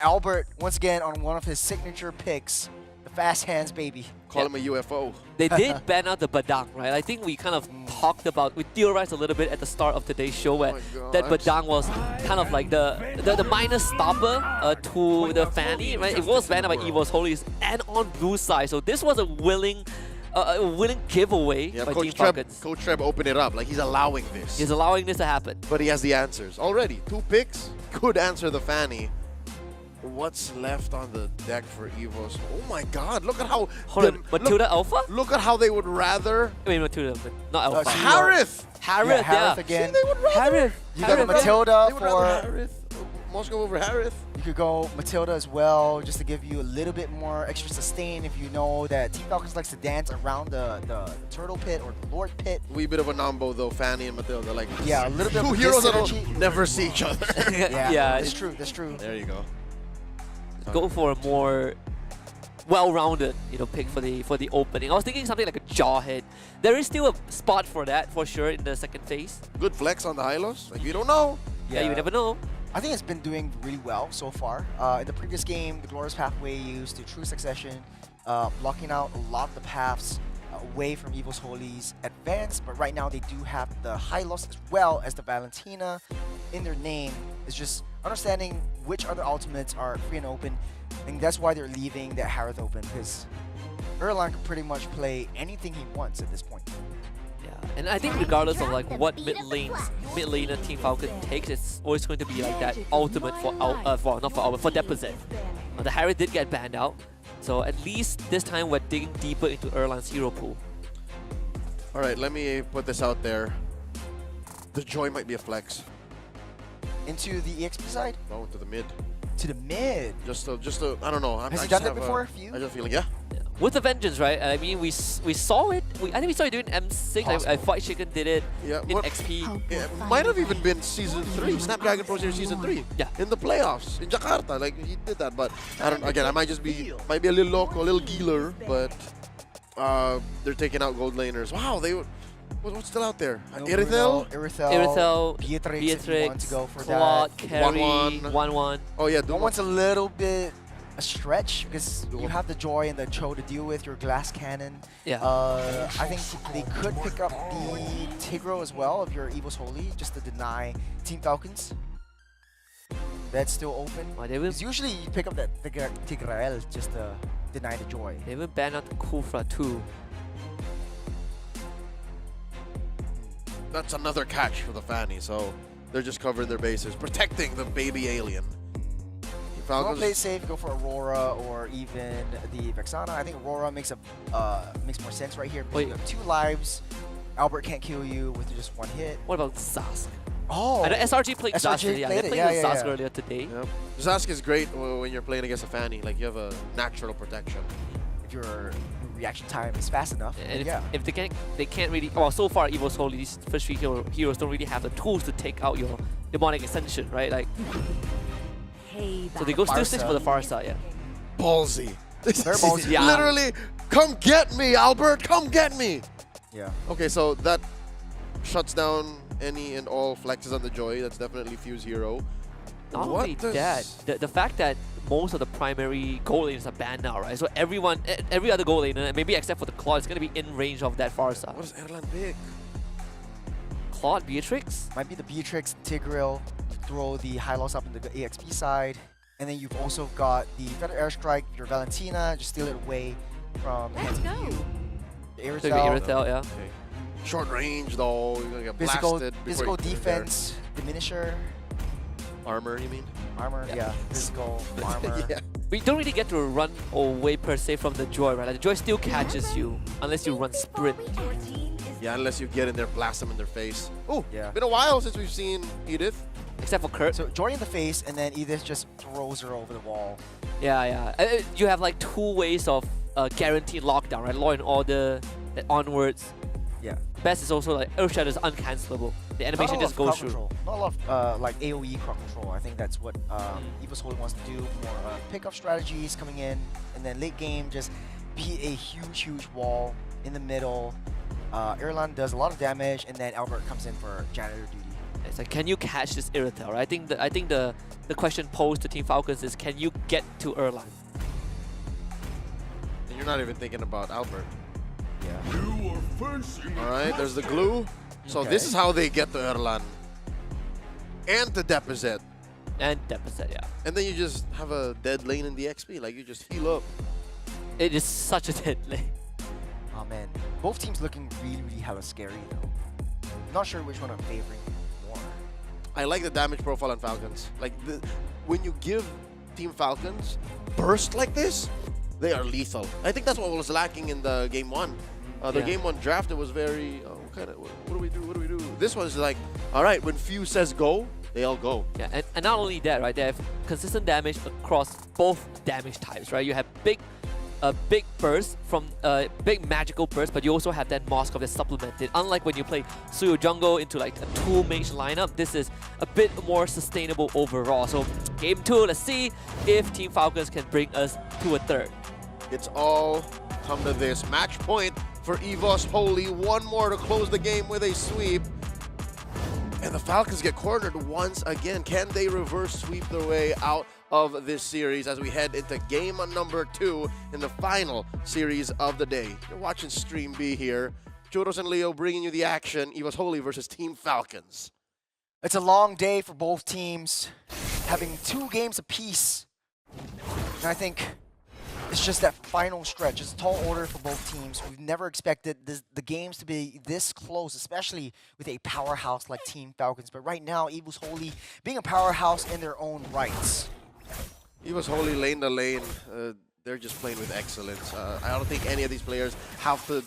Albert, once again, on one of his signature picks, the fast hands, baby. Call him a UFO. They did ban out the Badang, right? I think we kind of talked about, we theorized a little bit at the start of today's show where that Badang was kind of like the minor stopper to the Fanny, right? It was banned by EVO's Holies and on blue side, so this was a willing giveaway by Team Falcons. Coach Treb opened it up, like he's allowing this. He's allowing this to happen. But he has the answers already. 2 picks could answer the Fanny. What's left on the deck for EVO's? Oh my God! Look at how. Hold on, Matilda Alpha? Look at how they would rather. I mean Matilda, but not Alpha. Harith. Harith, yeah. Again. See, they would rather. Harith. You got Matilda They would for. rather Harith. Moscow over Harith. You could go Matilda as well, just to give you a little bit more extra sustain if you know that Team Falcons likes to dance around the turtle pit or the lord pit. Wee bit of a numbo though, Fanny and Matilda. Like Yeah, a little bit two of heroes that synergy. don't never see each other. Yeah, that's true. That's true. There you go. Go for a more well-rounded, pick for the opening. I was thinking something like a Jawhead. There is still a spot for that for sure in the second phase. Good flex on the Hylos. Like you don't know. Yeah, you never know. I think it's been doing really well so far. In the previous game, the Glorious Pathway used the True Succession, blocking out a lot of the paths away from EVO's Holies Advance, but right now they do have the Hylos as well as the Valentina in their name. It's just understanding which other ultimates are free and open, and that's why they're leaving that Harith open, because Erlang can pretty much play anything he wants at this point. Yeah, and I think regardless of like what mid laner Team Falcon takes, it's always going to be like that ultimate for Deposit. The Harith did get banned out, so at least this time we're digging deeper into Erlang's hero pool. All right, let me put this out there. The Joy might be a flex. Into the EXP side? No, to the mid. To the mid. Just to I don't know. Has he done that before for you? I just feeling, yeah. With the Vengeance, right? I mean, we saw it. I think we saw it doing M6. I Fight Chicken did it in XP. It might have even been Season 3, Snapdragon Pro Series Season 3. Yeah. In the playoffs, in Jakarta. Like, he did that, but I don't, again, I might be a little loco, a little geeler, but they're taking out gold laners. Wow, what's still out there? Irithel, Beatrix, if you want to go for Claude, that. Carry, 1-1. Oh yeah, One's a little bit a stretch because you have the Joy and the Cho to deal with, your glass cannon. Yeah. I think they could pick up the Tigro as well of your EVO's Holy just to deny Team Falcons. That's still open. Because usually you pick up that Tigrael just to deny the Joy. They even banned out the Kufra too. That's another catch for the Fanny, so they're just covering their bases, protecting the baby alien. Falcons play safe, go for Aurora or even the Vexana. I think Aurora makes more sense right here because you have 2 lives. Albert can't kill you with just 1 hit. What about Zask? Oh, I know SRG played Zask. They played with Zask earlier today. Yep. Zask is great when you're playing against a Fanny. Like you have a natural protection. If your reaction time is fast enough. And if they can't really. Well, so far EVO's Holy, these first 3 heroes don't really have the tools to take out your demonic ascension, right? Like. So they go still 6 for the far side, yeah. Ballsy. Ballsy. Yeah. Literally, come get me, Albert, come get me. Yeah. Okay, so that shuts down any and all flexes on the Joy. That's definitely Fuse hero. Not only that, the fact that most of the primary gold laners are banned now, right? So every other gold laner, maybe except for the Claude, is going to be in range of that far side. What does Erlan pick? Claude, Beatrix? Might be the Beatrix, Tigreal, throw the Hylos up in the EXP side. And then you've also got the Feather Airstrike, your Valentina, just steal it away from the hands of you. The Irithel, yeah. Okay. Short range though, you're gonna get blasted. Physical defense, diminisher. Armor, you mean? Armor, yeah. Physical, armor. Yeah. We don't really get to run away per se from the Joy, right? Like the Joy still catches you unless you run sprint. Yeah, unless you get in there, blast them in their face. Oh, yeah. Been a while since we've seen Edith. Except for Kurt. So Joy in the face, and then Edith just throws her over the wall. Yeah. You have like 2 ways of guaranteed lockdown, right? Law and Order, onwards. Yeah. Best is also like Earthshatter is uncancelable. The animation just goes through. Not a lot of like AoE crowd control. I think that's what EVO's Holy wants to do. More pick-up strategies coming in, and then late game just be a huge wall in the middle. Erlan does a lot of damage, and then Albert comes in for janitor duty. It's like, can you catch this Irithel? Right? I think the question posed to Team Falcons is, can you get to Erlan? And you're not even thinking about Albert. Yeah. All right, there's the glue. So this is how they get to Erlan. And the deposit. And deposit, yeah. And then you just have a dead lane in the XP. Like, you just heal up. It is such a dead lane. Oh man, both teams looking really, really hella scary though. Not sure which one I'm favoring more. I like the damage profile on Falcons. Like, when you give Team Falcons burst like this, they are lethal. I think that's what was lacking in the game one. The game one draft, it was very, what do we do? What do we do? This one's like, all right, when Few says go, they all go. Yeah, and not only that, right? They have consistent damage across both damage types, right? You have big burst from big magical burst, but you also have that Moskov that's supplemented. Unlike when you play Suyo Jungle into like a 2-mage lineup, this is a bit more sustainable overall. So game 2, let's see if Team Falcons can bring us to a third. It's all come to this. Match point for EVOS Holy. One more to close the game with a sweep. And the Falcons get cornered once again. Can they reverse sweep their way out of this series as we head into game number 2 in the final series of the day? You're watching Stream B here. Churros and Leo bringing you the action. EVOS Holy versus Team Falcons. It's a long day for both teams, having 2 games apiece. And I think it's just that final stretch. It's a tall order for both teams. We've never expected the games to be this close, especially with a powerhouse like Team Falcons. But right now, EVOS Holy being a powerhouse in their own rights. EVOS Holy lane to lane. They're just playing with excellence. I don't think any of these players have to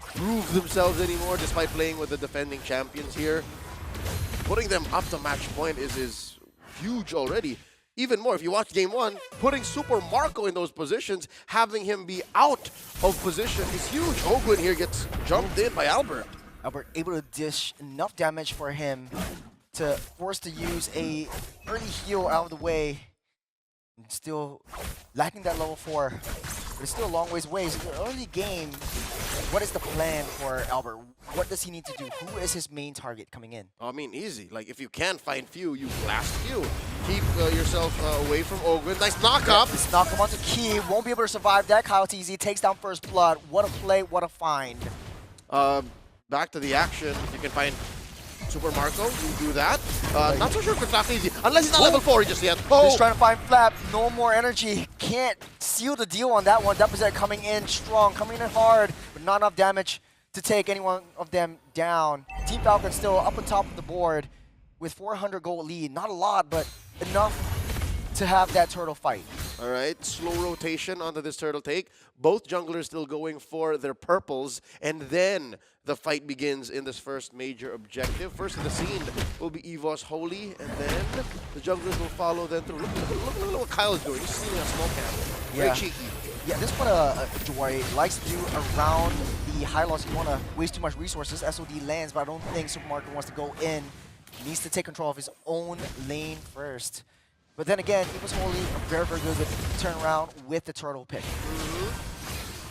prove themselves anymore, despite playing with the defending champions here. Putting them up to match point is huge already. Even more, if you watch game 1, putting Super Marco in those positions, having him be out of position is huge. Ogwin here gets jumped in by Albert. Albert able to dish enough damage for him to force to use a early heal out of the way. And still lacking that level 4. But it's still a long ways away. So the early game, what is the plan for Albert? What does he need to do? Who is his main target coming in? I mean, easy. Like, if you can't find Few, you blast Few. Keep yourself away from Ogwin. Nice knock-up. This knock-up onto Key. Won't be able to survive that. Kyle TZ takes down First Blood. What a play, what a find. Back to the action. You can find Super Marco. You do that. Not so sure if it's not easy. Unless he's not level 4 just yet. He's trying to find Flap. No more energy. Can't seal the deal on that one. Deposit coming in strong, coming in hard, but not enough damage to take any one of them down. Team Falcon still up on top of the board with 400 gold lead. Not a lot, but enough to have that turtle fight. All right, slow rotation onto this turtle take. Both junglers still going for their purples, and then the fight begins in this first major objective. First in the scene will be EVOS Holy, and then the junglers will follow them through. Look what Kyle is doing. He's stealing a small camp. Very cheeky. Yeah, this is what Joy likes to do around the high loss. You want to waste too much resources. SOD lands, but I don't think Super Marco wants to go in. He needs to take control of his own lane first. But then again, EVOS Holy very, very good turnaround with the turtle pick.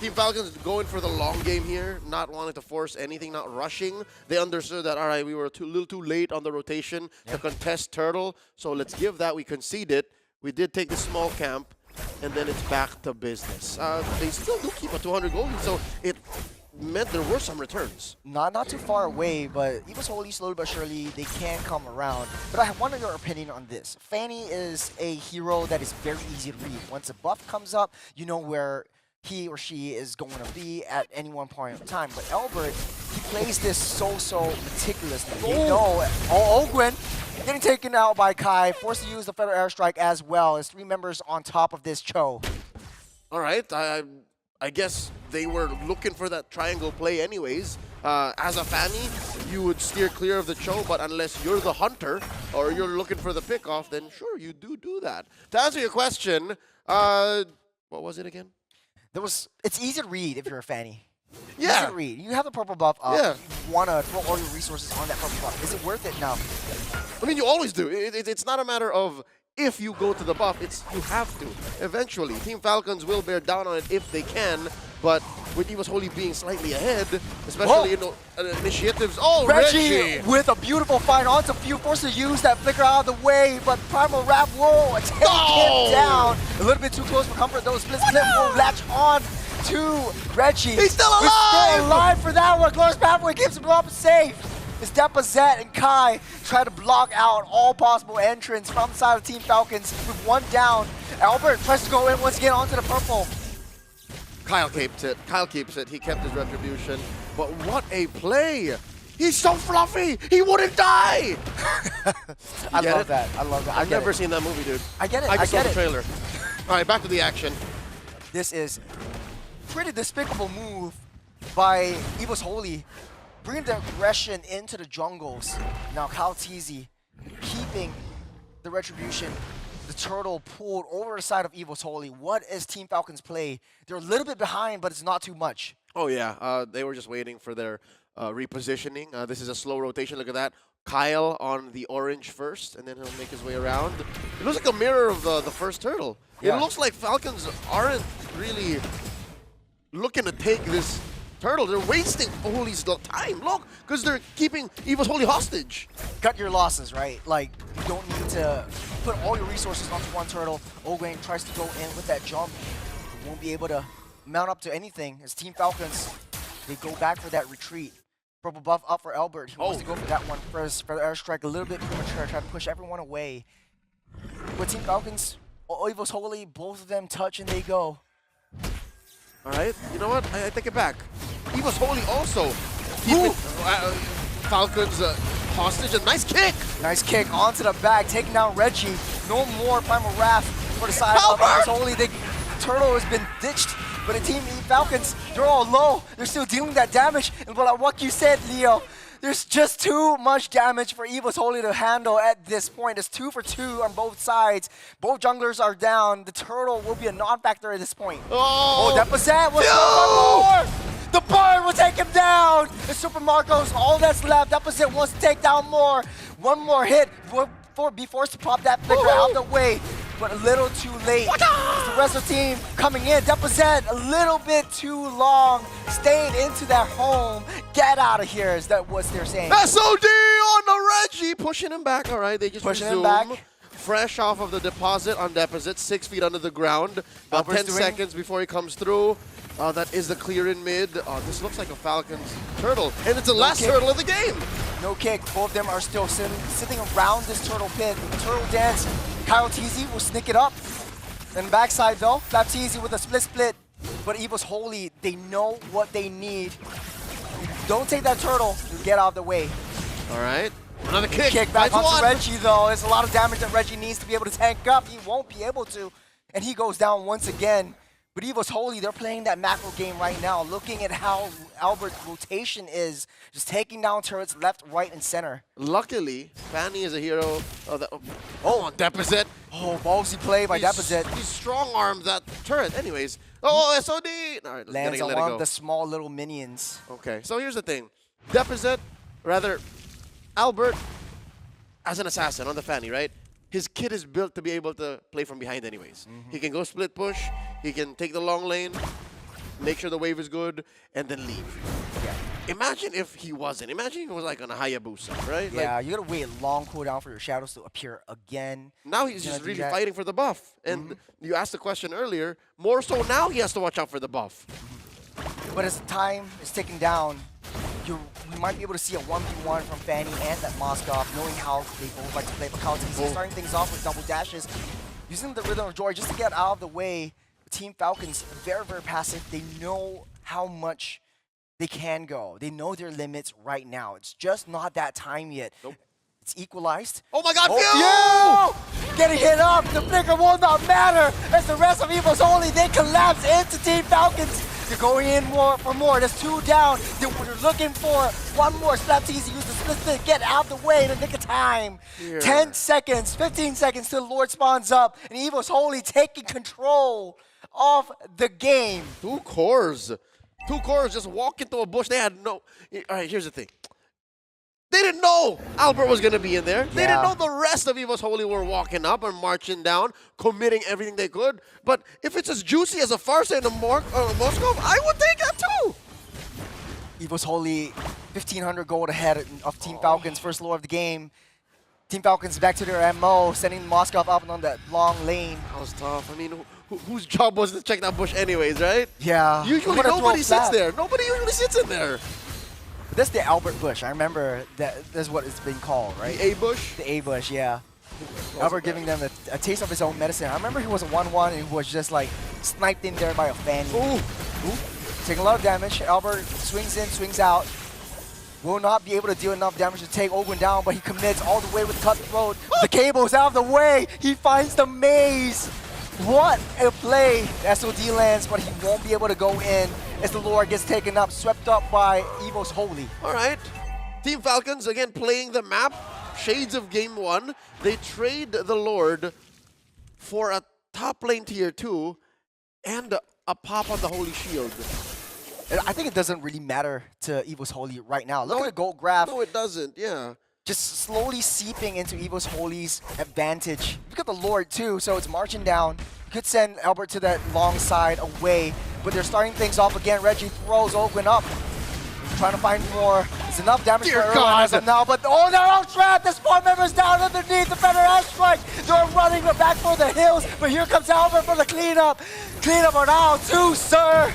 Team Falcons going for the long game here, not wanting to force anything, not rushing. They understood that, all right, we were a little too late on the rotation to contest turtle, so let's give that. We conceded. We did take the small camp, and then it's back to business. They still do keep a 200 gold, so it meant there were some returns. Not too far away, but EVOS Holy, slowly but surely, they can come around. But I wonder your opinion on this. Fanny is a hero that is very easy to read. Once a buff comes up, you know where he or she is going to be at any one point in time. But Albert, he plays this so meticulously. You know, Ogwin getting taken out by Kai, forced to use the Feather Airstrike as well as 3 members on top of this Cho. All right, I guess they were looking for that triangle play anyways. As a Fanny, you would steer clear of the Cho, but unless you're the hunter or you're looking for the pickoff, then sure, you do that. To answer your question, what was it again? It's easy to read if you're a Fanny. Yeah. Easy to read. You have the purple buff up. Yeah. You want to throw all your resources on that purple buff. Is it worth it? No. I mean, you always do. It's not a matter of if you go to the buff, you have to. Eventually, Team Falcons will bear down on it if they can, but with EVO's Holy being slightly ahead, especially initiatives. Oh, Reggie! With a beautiful find onto Few, forced to use that flicker out of the way, but Primal Wrap will take him down. A little bit too close for comfort, though. Split will latch on to Reggie. He's still alive! He's still alive for that one. Glorious Pathway keeps him up safe. As Deposit and Kai try to block out all possible entrants from the side of Team Falcons with one down. Albert tries to go in once again onto the purple. Kyle keeps it. Kyle keeps it. He kept his retribution. But what a play! He's so fluffy! He wouldn't die! I love that. I love that. I've never seen that movie, dude. I get it. I just saw get the it. trailer. All right, back to the action. This is pretty despicable move by EVO's Holy. Bringing the aggression into the jungles. Now Kyle Teasy keeping the retribution. The turtle pulled over the side of EVO's Holy. What is Team Falcons play? They're a little bit behind, but it's not too much. Oh yeah, they were just waiting for their repositioning. This is a slow rotation. Look at that. Kyle on the orange first, and then he'll make his way around. It looks like a mirror of the first turtle. Yeah. It looks like Falcons aren't really looking to take this turtle. They're wasting Holy's time. Look, because they're keeping EVO's Holy hostage. Cut your losses, right? Like, you don't need to put all your resources onto one turtle. Ogain tries to go in with that jump. He won't be able to mount up to anything. As Team Falcons, they go back for that retreat. Purple buff up for Albert. He wants to go for that one first. For the airstrike, a little bit premature. Try to push everyone away. With Team Falcons, EVO's Holy, both of them touch and they go. All right, you know what? I take it back. EVO's Holy also keeping Falcons hostage. A nice kick! Nice kick onto the back, taking down Reggie. No more Primal Wrath for the side of EVO's Holy. The turtle has been ditched, but the Team Falcons, they're all low. They're still dealing that damage. And like what you said, Leo, there's just too much damage for EVO's Holy to handle at this point. It's 2 for 2 on both sides. Both junglers are down. The turtle will be a non-factor at this point. Oh, Deposit was more! The bird will take him down! The Super Marcos, all that's left. Deposit wants to take down more. One more hit before be forced to pop that flicker out the way. But a little too late. It's the rest of the team coming in. Deposit a little bit too long. Staying into that home. Get out of here is that what they're saying. SOD on the Reggie. Pushing him back. All right, they just pushing resume. him back. Fresh off of the deposit on Deposit. 6 feet under the ground. About 10 seconds before he comes through. That is the clear in mid. This looks like a Falcons turtle. And it's the last turtle of the game. No kick. Both of them are still sitting around this turtle pit. The turtle dance. Kyle Teasy will sneak it up. And backside though, Flap Teasy with a split. But EVO's Holy, they know what they need. Don't take that turtle, you get out of the way. All right. Another kick. Kick back onto Reggie though. There's a lot of damage that Reggie needs to be able to tank up. He won't be able to. And he goes down once again. But EVO's Holy, they're playing that macro game right now, looking at how Albert's rotation is, just taking down turrets left, right, and center. Luckily, Fanny is a hero. On Deposit. Oh, ballsy play by Deposit. He strong-armed that turret. Anyways. Oh, SOD! All right, lands on one of the small little minions. Okay, so here's the thing. Deposit, Albert, as an assassin on the Fanny, right? His kit is built to be able to play from behind anyways. He can go split push, he can take the long lane, make sure the wave is good, and then leave. Yeah. Imagine if he wasn't. Imagine if he was like on a Hayabusa, right? Yeah, like, you gotta wait a long cooldown for your shadows to appear again. Now he's just really fighting for the buff. And you asked the question earlier, more so now he has to watch out for the buff. But as time is ticking down, we might be able to see a 1v1 from Fanny and that Moskov, knowing how they both like to play. But Kaltese starting things off with double dashes, using the Rhythm of Joy just to get out of the way. Team Falcons, very, very passive. They know how much they can go. They know their limits right now. It's just not that time yet. Nope. It's equalized. Oh my god, Phew! Getting hit up, the flicker will not matter as the rest of EVO's Holy, they collapse into Team Falcons. They're going in for more. There's 2 down. They're looking for one more. Slapteasy use the split, get out of the way in the nick of time. 10 seconds, 15 seconds till the Lord spawns up, and EVO's Holy taking control of the game. 2 cores. 2 cores just walk into a bush. They had no... All right, here's the thing. They didn't know Albert was going to be in there. They didn't Yeah. know the rest of EVO's Holy were walking up and marching down, committing everything they could. But if it's as juicy as a Farsa and a Moskov, I would take that too. EVO's Holy 1,500 gold ahead of Team Falcons, first lore of the game. Team Falcons back to their MO, sending Moskov up and on that long lane. That was tough. I mean, whose job was to check that bush anyways, right? Yeah. Usually I'm gonna nobody throw sits flat. there. Nobody usually sits in there. That's the Albert Bush. I remember that's what it's been called, right? The A bush? The A Bush, yeah. Albert giving them a taste of his own medicine. I remember he was a 1-1 and he was just like sniped in there by a Fanny. Ooh. Taking a lot of damage. Albert swings in, swings out. Will not be able to deal enough damage to take Ogwin down, but he commits all the way with Cutthroat. The cable's out of the way. He finds the maze. What a play. The SOD lands, but he won't be able to go in as the Lord gets taken up, swept up by EVO's Holy. All right. Team Falcons, again, playing the map. Shades of Game 1. They trade the Lord for a top lane tier 2 and a pop on the Holy Shield. And I think it doesn't really matter to EVO's Holy right now. Look at the gold graph. No, it doesn't. Yeah. Just slowly seeping into EVO's Holy's advantage. Look at the Lord too, so it's marching down. Could send Albert to that long side away, but they're starting things off again. Reggie throws Ogwin up, trying to find more. It's enough damage Dear for Erwin God. as of now, but oh, they're all trapped. The spawn members down underneath the Feather Airstrike. They're running back for the hills, but here comes Albert for the cleanup. Cleanup on now too, sir.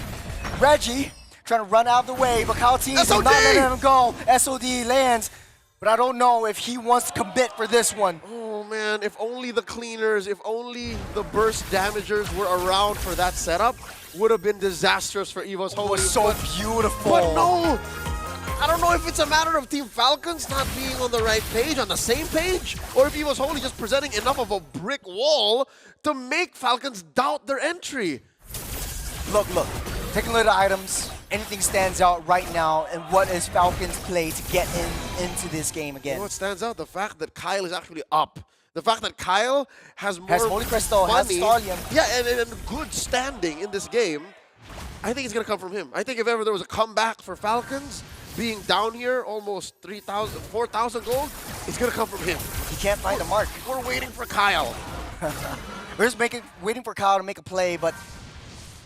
Reggie trying to run out of the way, but Kalti is not letting him go. SOD lands. But I don't know if he wants to commit for this one. Oh man, if only the cleaners, if only the burst damagers were around for that setup, would have been disastrous for EVO's Holy. It was so beautiful. But no, I don't know if it's a matter of Team Falcons not being on the right page, on the same page, or if EVO's Holy just presenting enough of a brick wall to make Falcons doubt their entry. Look. Taking a look at the items. Anything stands out right now, and what is Falcons' play to get into this game again? You know what stands out? The fact that Kyle is actually up. The fact that Kyle has more Holy Crystal, has money, Stallion. yeah, and good standing in this game. I think it's going to come from him. I think if ever there was a comeback for Falcons, being down here almost 3,000, 4,000 gold, it's going to come from him. He can't find a mark. We're waiting for Kyle. We're just waiting for Kyle to make a play, but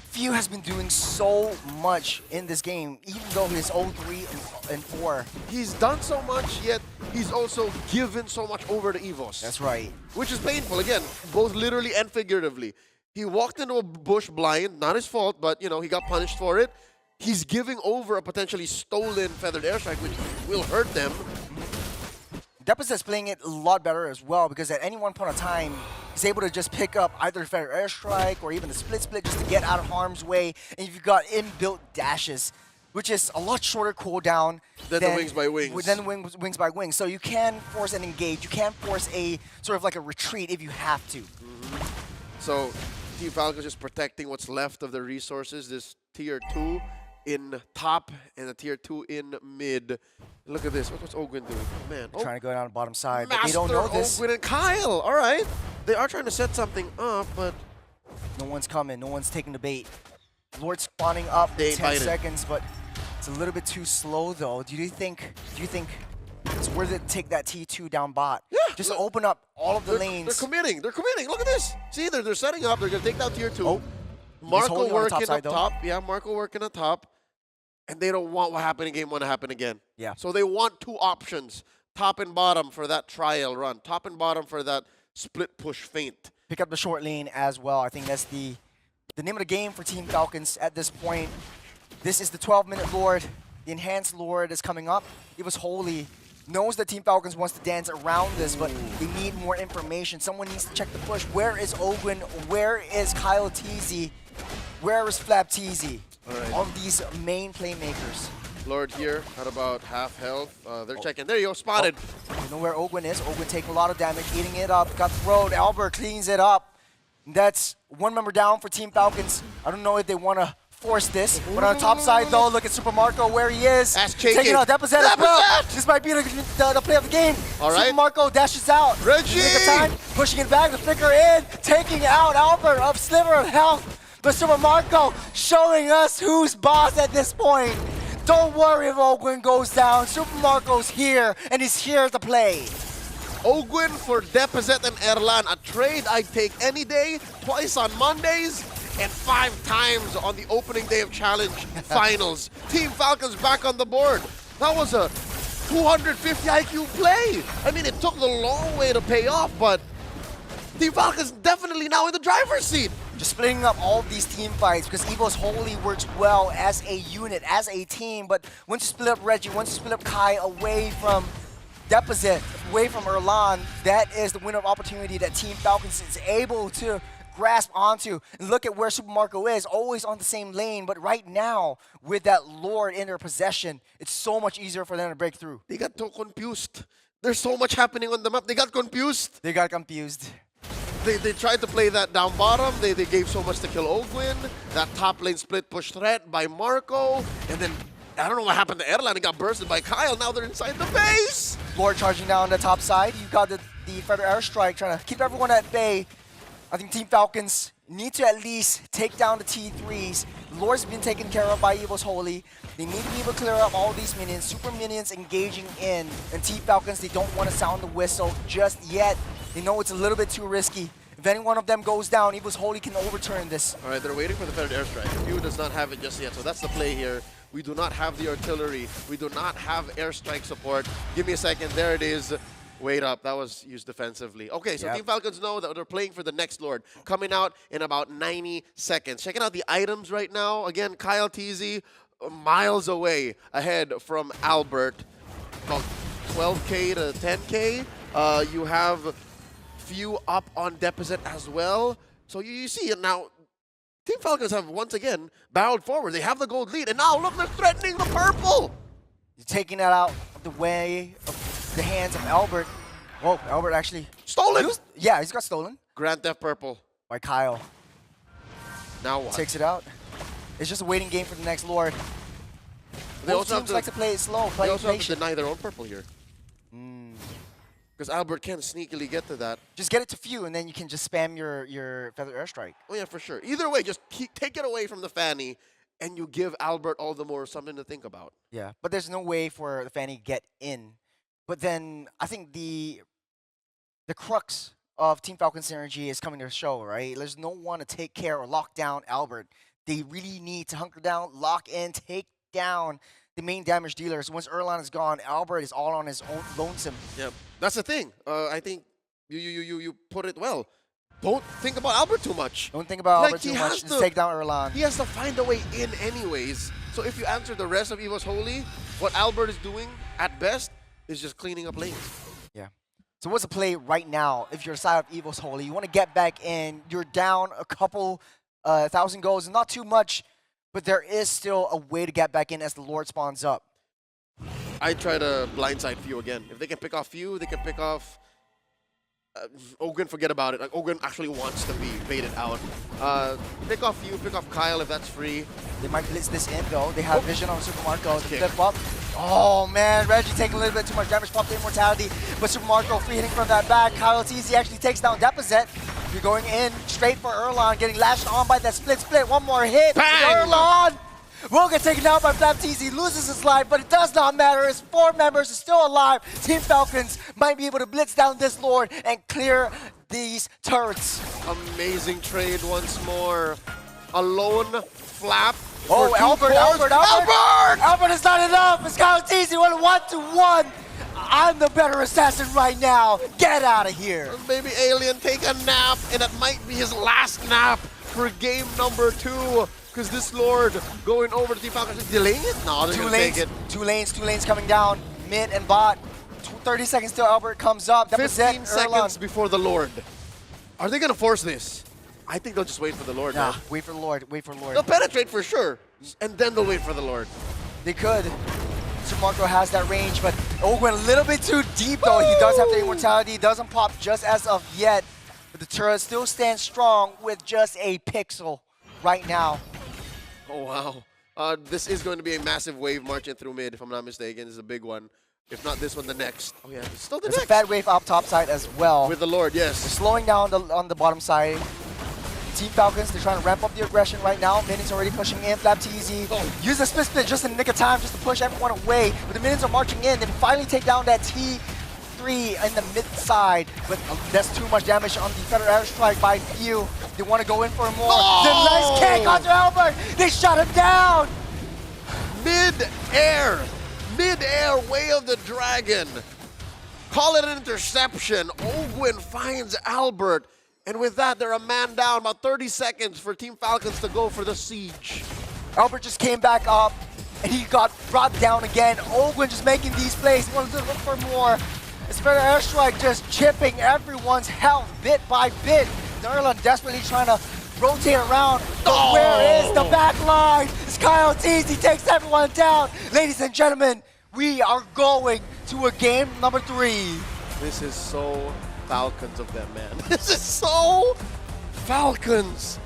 Few has been doing so much in this game, even though he's 0-3 and 4. He's done so much, yet he's also given so much over to EVOS. That's right. Which is painful, again, both literally and figuratively. He walked into a bush blind, not his fault, but you know, he got punished for it. He's giving over a potentially stolen Feathered Airstrike, which will hurt them. Depis is playing it a lot better as well, because at any one point in time, he's able to just pick up either Feather Airstrike or even the split just to get out of harm's way. And you've got inbuilt dashes, which is a lot shorter cooldown than the wings by wings. Than the wings by wings. So you can force an engage. You can force a sort of like a retreat if you have to. So Team Falcons just protecting what's left of the resources. This tier 2 in top and a tier 2 in mid. Look at this. What's Ogwin doing? Oh, man. Trying to go down the bottom side, but Master they don't know this. Ogwin and Kyle. All right. They are trying to set something up, but No one's coming. No one's taking the bait. Lord spawning up in 10 seconds, but it's a little bit too slow though. Do you think it's worth it to take that T2 down bot? Yeah. Just open up all of the lanes. They're committing. They're committing. Look at this. See, they're setting up. They're going to take down tier 2. Oh. Marco working up though. top. Yeah, Marco working up top. And they don't want what happened in game 1 to happen again. Yeah. So they want 2 options. Top and bottom for that trial run. Top and bottom for that split push feint. Pick up the short lane as well. I think that's the name of the game for Team Falcons at this point. This is the 12-minute Lord. The enhanced Lord is coming up. It was Holy. Knows that Team Falcons wants to dance around this, but they need more information. Someone needs to check the push. Where is Ogwin? Where is Kyle Teasy? Where is Flap Teasy? Right. All of these main playmakers. Lord here at about half health. They're checking. There you go. Spotted. You know where Ogwin is. Ogwin taking a lot of damage, eating it up. Got thrown. Albert cleans it up. That's one member down for Team Falcons. I don't know if they want to force this. But on the top side, though, look at Super Marco where he is. Taking out Depozet as well. This might be the play of the game. All right. Super Marco dashes out. Reggie! Take a time, pushing it back, the flicker in, taking out Albert of sliver of health. But Super Marco showing us who's boss at this point. Don't worry if Ogwin goes down. Super Marco's here, and he's here to play. Ogwin for Deposit and Erlan, a trade I'd take any day, twice on Mondays, and 5 times on the opening day of Challenge Finals. Team Falcons back on the board. That was a 250 IQ play. I mean, it took the long way to pay off, but Team Falcons definitely now in the driver's seat. Just splitting up all of these team fights because Evo's Holy works well as a unit, as a team, but once you split up Reggie, once you split up Kai away from Deposit, away from Erlan, that is the window of opportunity that Team Falcons is able to grasp onto. And look at where Super Marco is, always on the same lane, but right now, with that Lord in their possession, it's so much easier for them to break through. They got too confused. There's so much happening on the map. They got confused. They got confused. They tried to play that down bottom. They gave so much to kill Ogwin. That top lane split push threat by Marco. And then, I don't know what happened to Erlan. He got bursted by Kyle. Now they're inside the base. Lord charging down the top side. You've got the Feather Airstrike trying to keep everyone at bay. I think Team Falcons need to at least take down the T3s. Lord's been taken care of by Evo's Holy. They need to be able to clear up all these minions. Super minions engaging in. And Team Falcons, they don't want to sound the whistle just yet. They know it's a little bit too risky. If any one of them goes down, Evo's Holy can overturn this. All right, they're waiting for the Feathered Airstrike. View does not have it just yet, so that's the play here. We do not have the artillery. We do not have airstrike support. Give me a second. There it is. Wait up. That was used defensively. Okay, so Team Falcons know that they're playing for the next Lord. Coming out in about 90 seconds. Checking out the items right now. Again, Kyle TZ miles away ahead from Albert. About 12K to 10K. You have few up on Deposit as well. So you see it now. Team Falcons have once again barreled forward. They have the gold lead, and now look, they're threatening the purple. You're taking that out of the way of the hands of Albert. Whoa, Albert actually stolen. Yeah, he's got stolen. Grand Theft Purple by Kyle. Now what? Takes it out. It's just a waiting game for the next Lord. They Both teams like to play it slow, play they also patient. have to deny their own purple here. Because Albert can sneakily get to that. Just get it to few, and then you can just spam your Feather Airstrike. Oh yeah, for sure. Either way, just take it away from the Fanny, and you give Albert all the more something to think about. Yeah, but there's no way for the Fanny to get in. But then I think the crux of Team Falcon synergy is coming to the show, right? There's no one to take care or lock down Albert. They really need to hunker down, lock in, take down the main damage dealers. Once Erlan is gone, Albert is all on his own lonesome. Yep, that's the thing. I think you put it well. Don't think about Albert too much. Don't think about Albert too much. Just take down Erlan. He has to find a way in anyways. So if you answer the rest of Evo's Holy, what Albert is doing at best is just cleaning up lanes. Yeah. So what's the play right now if you're side of Evo's Holy? You want to get back in. You're down a couple 1,000 goals. Not too much. But there is still a way to get back in as the Lord spawns up. I try to blindside Few again. If they can pick off Few, they can pick off Ogwin, forget about it. Like, Ogwin actually wants to be baited out. Pick off Few, pick off Kyle if that's free. They might blitz this in though. They have vision on Super Marco. Flip up. Oh man, Reggie taking a little bit too much damage. Pop the immortality. But Super Marco free hitting from that back. Kyle TZ actually takes down Deposit. You're going in straight for Erlan, getting lashed on by that split. One more hit. Bang! Erlan will get taken out by Flap TZ, loses his life, but it does not matter. His 4 members are still alive. Team Falcons might be able to blitz down this Lord and clear these turrets. Amazing trade once more. A lone Flap. Oh, Albert is not enough. It's Kyle TZ went 1-to-1. I'm the better assassin right now. Get out of here. Baby Alien take a nap, and that might be his last nap for game number 2. Because this Lord going over to Team Falcon, delaying it? No, they're going to take it. Two lanes coming down, mid and bot. 30 seconds till Albert comes up. 15 seconds before the Lord. Are they going to force this? I think they'll just wait for the Lord. Nah, wait for the Lord, wait for the Lord. They'll penetrate for sure, and then they'll wait for the Lord. They could. Super Marco has that range, but Ogwin a little bit too deep though. He does have the immortality, doesn't pop just as of yet. But the turret still stands strong with just a pixel right now. Oh wow. This is going to be a massive wave marching through mid, if I'm not mistaken. This is a big one. If not this one, the next. Oh yeah, it's still the next. There's a fat wave up top side as well. With the Lord, yes. They're slowing down on the bottom side. Team Falcons, they're trying to ramp up the aggression right now. Minions already pushing in. Flap TZ. Use the split just in the nick of time just to push everyone away. But the Minions are marching in. They finally take down that T3 in the mid side. But that's too much damage on the Federal Airstrike by Few. They want to go in for more. The nice kick onto Albert. They shut him down. Mid-air way of the dragon. Call it an interception. Ogwin finds Albert. And with that, they're a man down. About 30 seconds for Team Falcons to go for the siege. Albert just came back up, and he got brought down again. Ogwin just making these plays. He wanted to look for more. It's better airstrike just chipping everyone's health bit by bit. Nerlin desperately trying to rotate around. But where is the back line? It's Kyle Tees. He takes everyone down. Ladies and gentlemen, we are going to a game number 3. This is so Falcons of them, man. This is so Falcons.